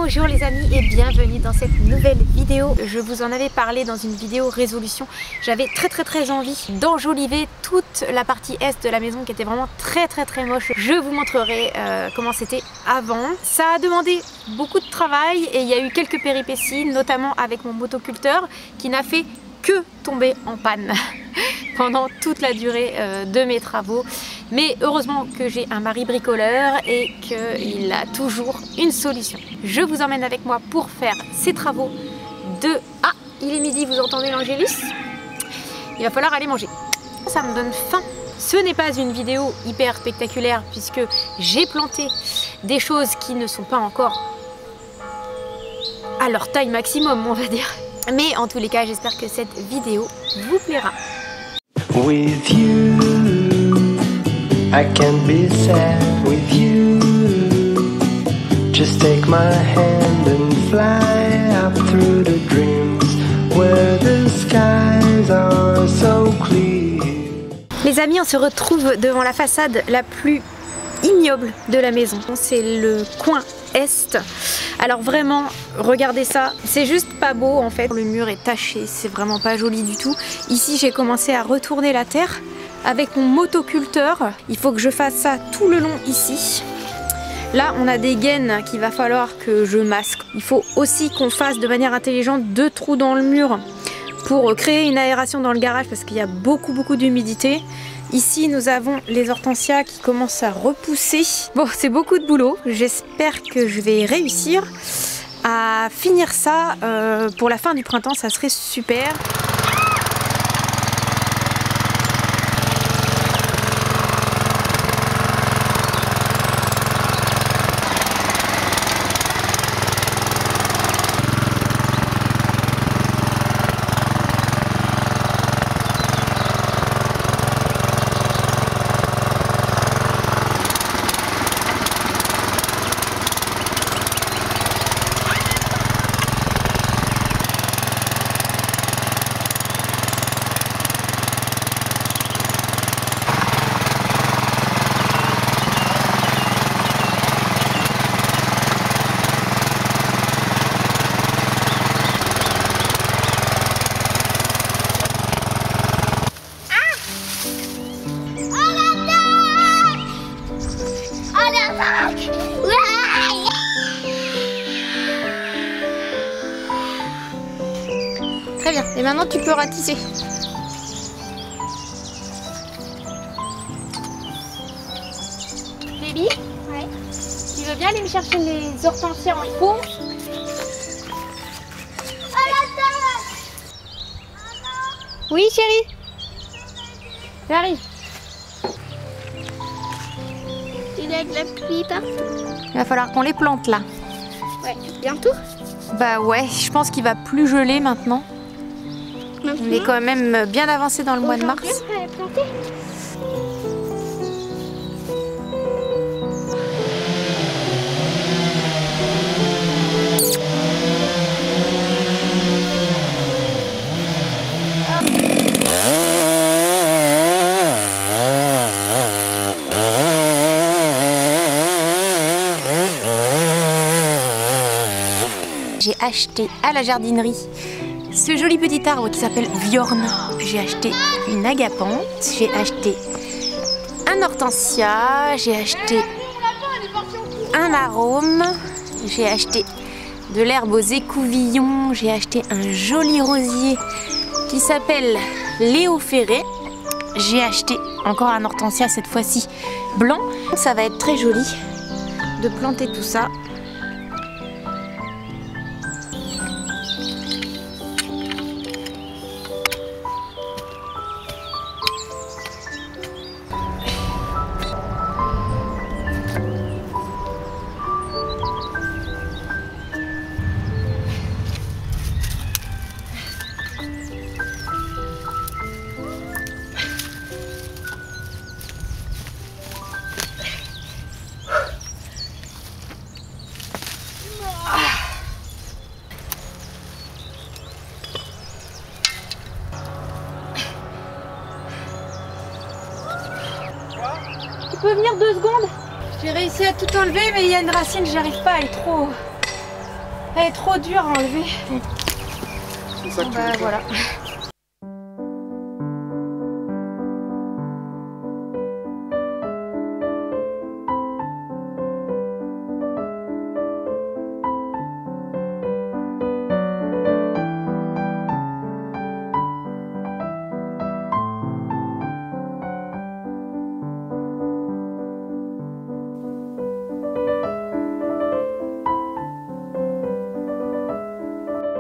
Bonjour les amis et bienvenue dans cette nouvelle vidéo. Je vous en avais parlé dans une vidéo résolution. J'avais très envie d'enjoliver toute la partie est de la maison qui était vraiment très moche. Je vous montrerai comment c'était avant. Ça a demandé beaucoup de travail et il y a eu quelques péripéties, notamment avec mon motoculteur qui n'a fait que tomber en panne pendant toute la durée de mes travaux. Mais heureusement que j'ai un mari bricoleur et qu'il a toujours une solution. Je vous emmène avec moi pour faire ces travaux de... Ah, il est midi, vous entendez l'Angélus? Il va falloir aller manger. Ça me donne faim. Ce n'est pas une vidéo hyper spectaculaire puisque j'ai planté des choses qui ne sont pas encore à leur taille maximum, on va dire. Mais en tous les cas, j'espère que cette vidéo vous plaira. With you, I can't be sad with you. Just take my hand and fly up through the dreams where the skies are so clear. Les amis, on se retrouve devant la façade la plus ignoble de la maison. C'est le coin est. Alors vraiment, regardez ça, c'est juste pas beau en fait. Le mur est taché, c'est vraiment pas joli du tout. Ici, j'ai commencé à retourner la terre avec mon motoculteur. Il faut que je fasse ça tout le long ici. Là, on a des gaines qu'il va falloir que je masque. Il faut aussi qu'on fasse de manière intelligente 2 trous dans le mur pour créer une aération dans le garage parce qu'il y a beaucoup d'humidité. Ici, nous avons les hortensias qui commencent à repousser. Bon, c'est beaucoup de boulot. J'espère que je vais réussir à finir ça pour la fin du printemps. Ça serait super. Très bien, et maintenant tu peux ratisser. Baby, ouais. Tu veux bien aller me chercher les hortensias en pot? Oui chérie, j'arrive. Il y a de la pluie partout. Il va falloir qu'on les plante là. Ouais, bientôt. Bah ouais, je pense qu'il va plus geler maintenant. On est quand même bien avancé dans le mois de mars. J'ai acheté à la jardinerie ce joli petit arbre qui s'appelle Viorne. J'ai acheté une agapante, j'ai acheté un hortensia, j'ai acheté un arôme, j'ai acheté de l'herbe aux écouvillons, j'ai acheté un joli rosier qui s'appelle Léo Ferré. J'ai acheté encore un hortensia cette fois-ci blanc. Ça va être très joli de planter tout ça. Tu peux venir 2 secondes? J'ai réussi à tout enlever, mais il y a une racine, j'arrive pas, elle est trop... Elle est trop dure à enlever. C'est ça que tu Bah veux faire. voilà.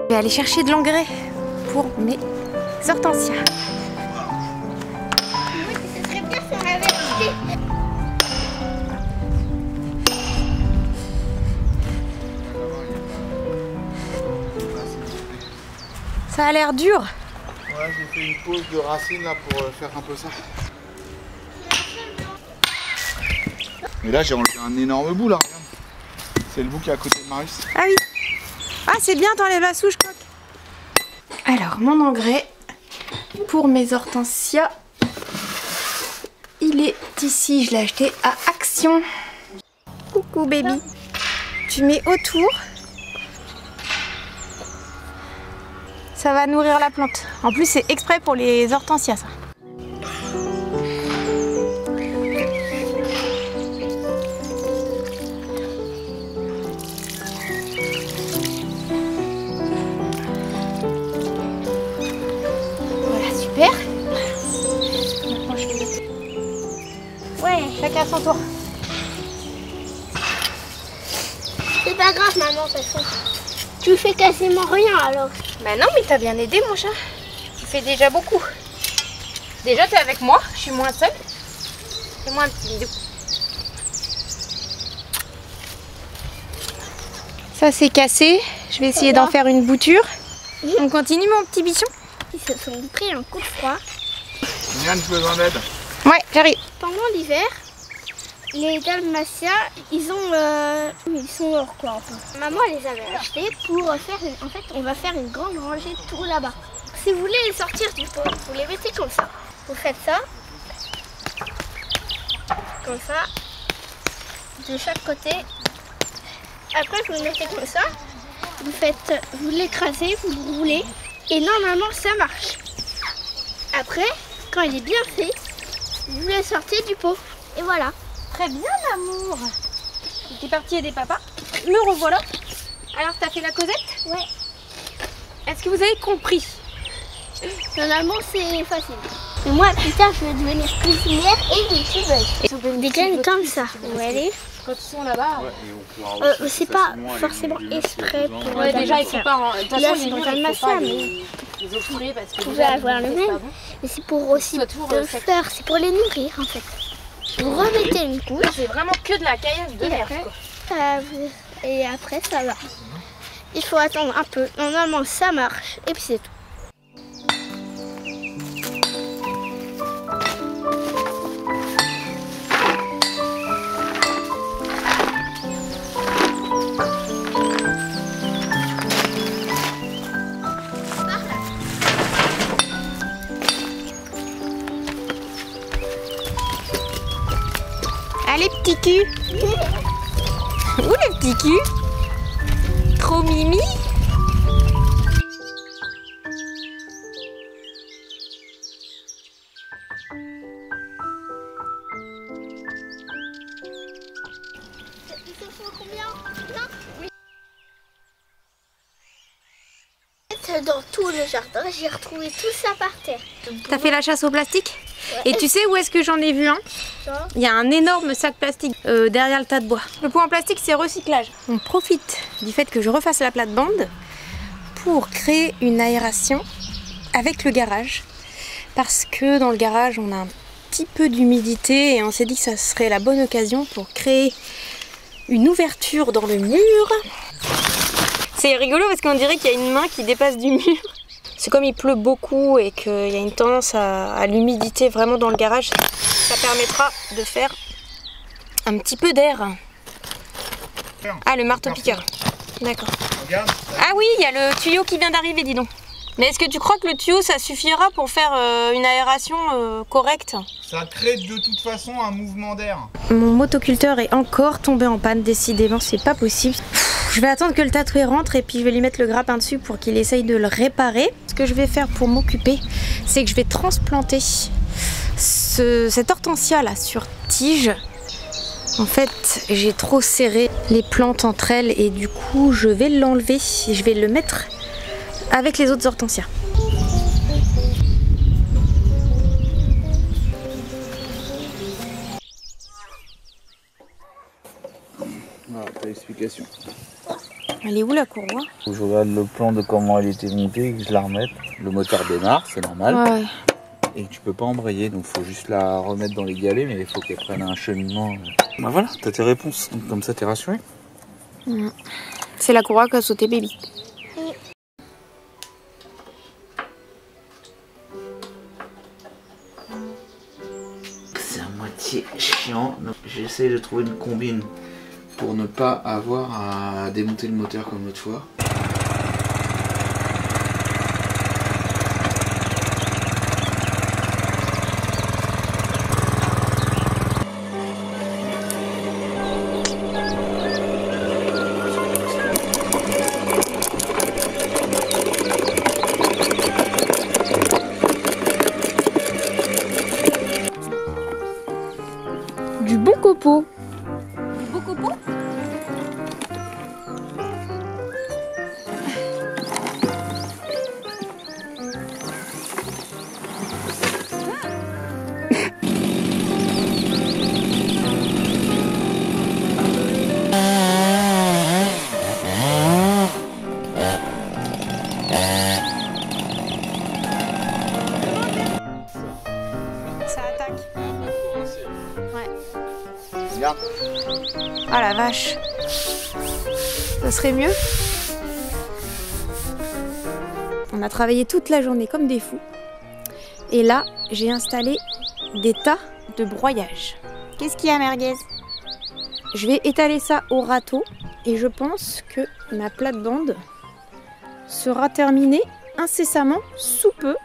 Je vais aller chercher de l'engrais pour mes hortensias. Ce serait bien si on avait acheté. Ça a l'air dur. Ouais, j'ai fait une pause de racines là pour faire un peu ça. Mais là, j'ai enlevé un énorme bout là, regarde. C'est le bout qui est à côté de Marius. Ah oui. Ah c'est bien, t'enlèves la souche, coq. Alors mon engrais pour mes hortensias, il est ici. Je l'ai acheté à Action. Coucou baby. Tu mets autour. Ça va nourrir la plante. En plus c'est exprès pour les hortensias ça. Voilà, super. Maintenant, je vais mettre... Ouais, chacun à son tour. C'est pas grave, maman, de toute façon. Tu fais quasiment rien alors. Bah non, mais t'as bien aidé mon chat. Tu fais déjà beaucoup. Déjà t'es avec moi, je suis moins seule. Fais-moi un petit bisou. Ça c'est cassé. Je vais essayer d'en faire une bouture. On continue mon petit bichon? Ils se sont pris un coup de froid. Yann, tu as besoin d'aide? Ouais, j'arrive. Pendant l'hiver, les dalmatiens, ils sont morts quoi un peu. Maman les avait achetés pour faire en fait, on va faire une grande rangée tout là-bas. Si vous voulez les sortir du pot, vous les mettez comme ça. Vous faites ça, comme ça, de chaque côté. Après, vous le mettez comme ça. Vous l'écrasez, vous le roulez, et normalement ça marche. Après, quand il est bien fait, vous le sortez du pot, et voilà. Très bien l'amour. T'es parti aider papa. Me revoilà. Alors t'as fait la causette? Ouais. Est-ce que vous avez compris? Normalement, c'est facile. Et moi, plus tard, je vais devenir cuisinière et youtubeuse. Des graines comme ça. Vous voyez? Quand ils sont là-bas. Ouais, et on pourra aussi C'est pas facilement forcément aller exprès besoin. pour Ouais, déjà il faut pas. De toute Là, façon, c'est les pour murs, il faut dalmatien, pas mais les offrir parce que vous pouvez déjà, avoir le c'est même. pas bon. Mais c'est pour aussi Soit toujours, de sec. faire, c'est pour les nourrir en fait. Vous remettez une couche C'est vraiment que de la caillasse de et l'air. après, et après ça va. Il faut attendre un peu. Normalement ça marche et puis c'est tout. Allez petit cul. Où le petit cul? Trop mimi. Il te faut combien? Non. Dans tout le jardin, j'ai retrouvé tout ça par terre. T'as fait la chasse au plastique? Et tu sais où est-ce que j'en ai vu un? Genre, Il y a un énorme sac plastique derrière le tas de bois. Le pot en plastique, c'est recyclage. On profite du fait que je refasse la plate-bande pour créer une aération avec le garage. Parce que dans le garage, on a un petit peu d'humidité et on s'est dit que ça serait la bonne occasion pour créer une ouverture dans le mur. C'est rigolo parce qu'on dirait qu'il y a une main qui dépasse du mur. C'est comme il pleut beaucoup et qu'il y a une tendance à l'humidité vraiment dans le garage. Ça permettra de faire un petit peu d'air. Ah, le marteau-piqueur. D'accord. Regarde. Ah oui, il y a le tuyau qui vient d'arriver, dis donc. Mais est-ce que tu crois que le tuyau ça suffira pour faire une aération correcte? Ça crée de toute façon un mouvement d'air. Mon motoculteur est encore tombé en panne, décidément c'est pas possible. Je vais attendre que le tatoué rentre et puis je vais lui mettre le grappin dessus pour qu'il essaye de le réparer. Ce que je vais faire pour m'occuper, c'est que je vais transplanter cette hortensia là sur tige. En fait, j'ai trop serré les plantes entre elles et du coup, je vais l'enlever et je vais le mettre avec les autres hortensias. Voilà, t'as l'explication. Elle est où la courroie? Faut que je regarde le plan de comment elle était montée et que je la remette. Le moteur démarre, c'est normal. Ouais. Et tu peux pas embrayer, donc faut juste la remettre dans les galets, mais il faut qu'elle prenne un cheminement. Bah voilà, t'as tes réponses, donc comme ça t'es rassuré. C'est la courroie qui a sauté baby. C'est à moitié chiant, donc j'essaie de trouver une combine pour ne pas avoir à démonter le moteur comme l'autre fois. Du bon copeau. Du beau copeau? Ça attaque. Ouais. Regarde. Ah la vache. Ça serait mieux. On a travaillé toute la journée comme des fous. Et là, j'ai installé des tas de broyage. Qu'est-ce qu'il y a, merguez? Je vais étaler ça au râteau et je pense que ma plate-bande sera terminée incessamment sous peu.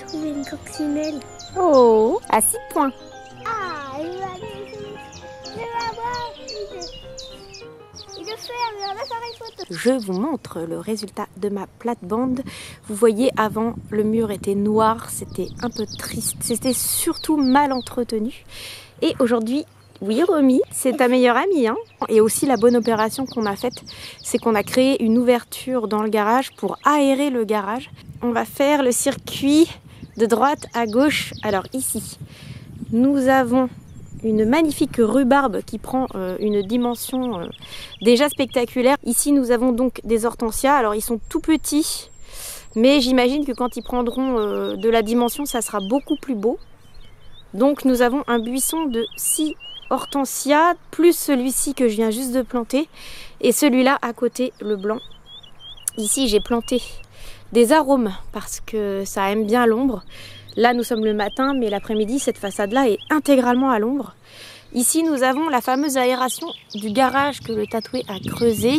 Trouver une coccinelle. Oh, à 6 points. Ah, il va aller ici. Je vais voir. Il le fait, il va faire une photo. Je vous montre le résultat de ma plate-bande. Vous voyez, avant, le mur était noir, c'était un peu triste, c'était surtout mal entretenu. Et aujourd'hui, oui, Romy, c'est ta meilleure amie, hein. Et aussi la bonne opération qu'on a faite, c'est qu'on a créé une ouverture dans le garage pour aérer le garage. On va faire le circuit de droite à gauche. Alors ici, nous avons une magnifique rhubarbe qui prend une dimension déjà spectaculaire. Ici, nous avons donc des hortensias. Alors, ils sont tout petits, mais j'imagine que quand ils prendront de la dimension, ça sera beaucoup plus beau. Donc, nous avons un buisson de 6 hortensias, plus celui-ci que je viens juste de planter, et celui-là à côté, le blanc. Ici, j'ai planté des arômes parce que ça aime bien l'ombre. Là, nous sommes le matin, mais l'après-midi, cette façade-là est intégralement à l'ombre. Ici, nous avons la fameuse aération du garage que le tatoué a creusé.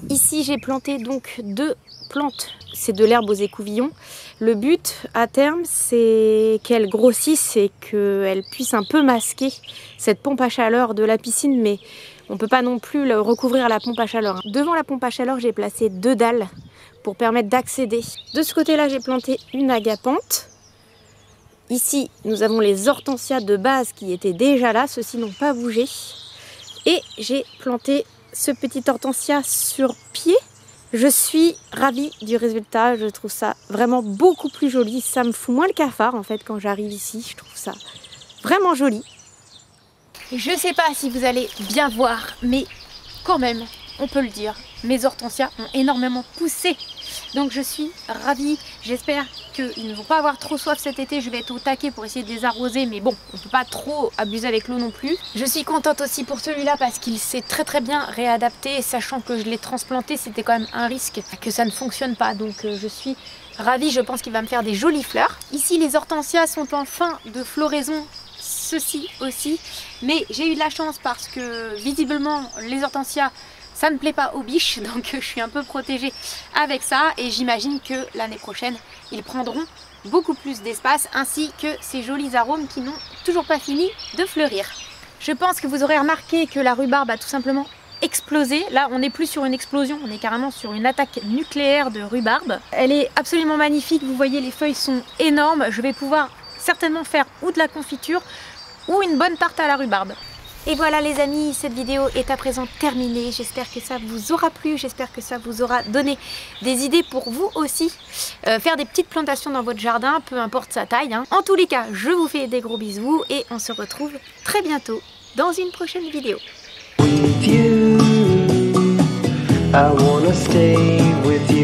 Ici, j'ai planté donc 2 plantes. C'est de l'herbe aux écouvillons. Le but, à terme, c'est qu'elle grossisse et qu'elle puisse un peu masquer cette pompe à chaleur de la piscine, mais on ne peut pas non plus recouvrir la pompe à chaleur. Devant la pompe à chaleur, j'ai placé 2 dalles pour permettre d'accéder. De ce côté-là, j'ai planté une agapante. Ici, nous avons les hortensias de base qui étaient déjà là. Ceux-ci n'ont pas bougé. Et j'ai planté ce petit hortensia sur pied. Je suis ravie du résultat. Je trouve ça vraiment beaucoup plus joli. Ça me fout moins le cafard en fait quand j'arrive ici. Je trouve ça vraiment joli. Je sais pas si vous allez bien voir, mais quand même, on peut le dire, mes hortensias ont énormément poussé. Donc je suis ravie, j'espère qu'ils ne vont pas avoir trop soif cet été. Je vais être au taquet pour essayer de les arroser, mais bon, on ne peut pas trop abuser avec l'eau non plus. Je suis contente aussi pour celui-là parce qu'il s'est très bien réadapté, sachant que je l'ai transplanté, c'était quand même un risque que ça ne fonctionne pas. Donc je suis ravie, je pense qu'il va me faire des jolies fleurs. Ici les hortensias sont en fin de floraison, ceci aussi, mais j'ai eu de la chance parce que visiblement les hortensias ça ne plaît pas aux biches, donc je suis un peu protégée avec ça et j'imagine que l'année prochaine ils prendront beaucoup plus d'espace ainsi que ces jolis arômes qui n'ont toujours pas fini de fleurir. Je pense que vous aurez remarqué que la rhubarbe a tout simplement explosé. Là on n'est plus sur une explosion, on est carrément sur une attaque nucléaire de rhubarbe. Elle est absolument magnifique, vous voyez les feuilles sont énormes, je vais pouvoir certainement faire ou de la confiture ou une bonne tarte à la rhubarbe. Et voilà les amis, cette vidéo est à présent terminée. J'espère que ça vous aura plu, j'espère que ça vous aura donné des idées pour vous aussi. Faire des petites plantations dans votre jardin, peu importe sa taille. Hein. En tous les cas, je vous fais des gros bisous et on se retrouve très bientôt dans une prochaine vidéo. With you, I wanna stay with you.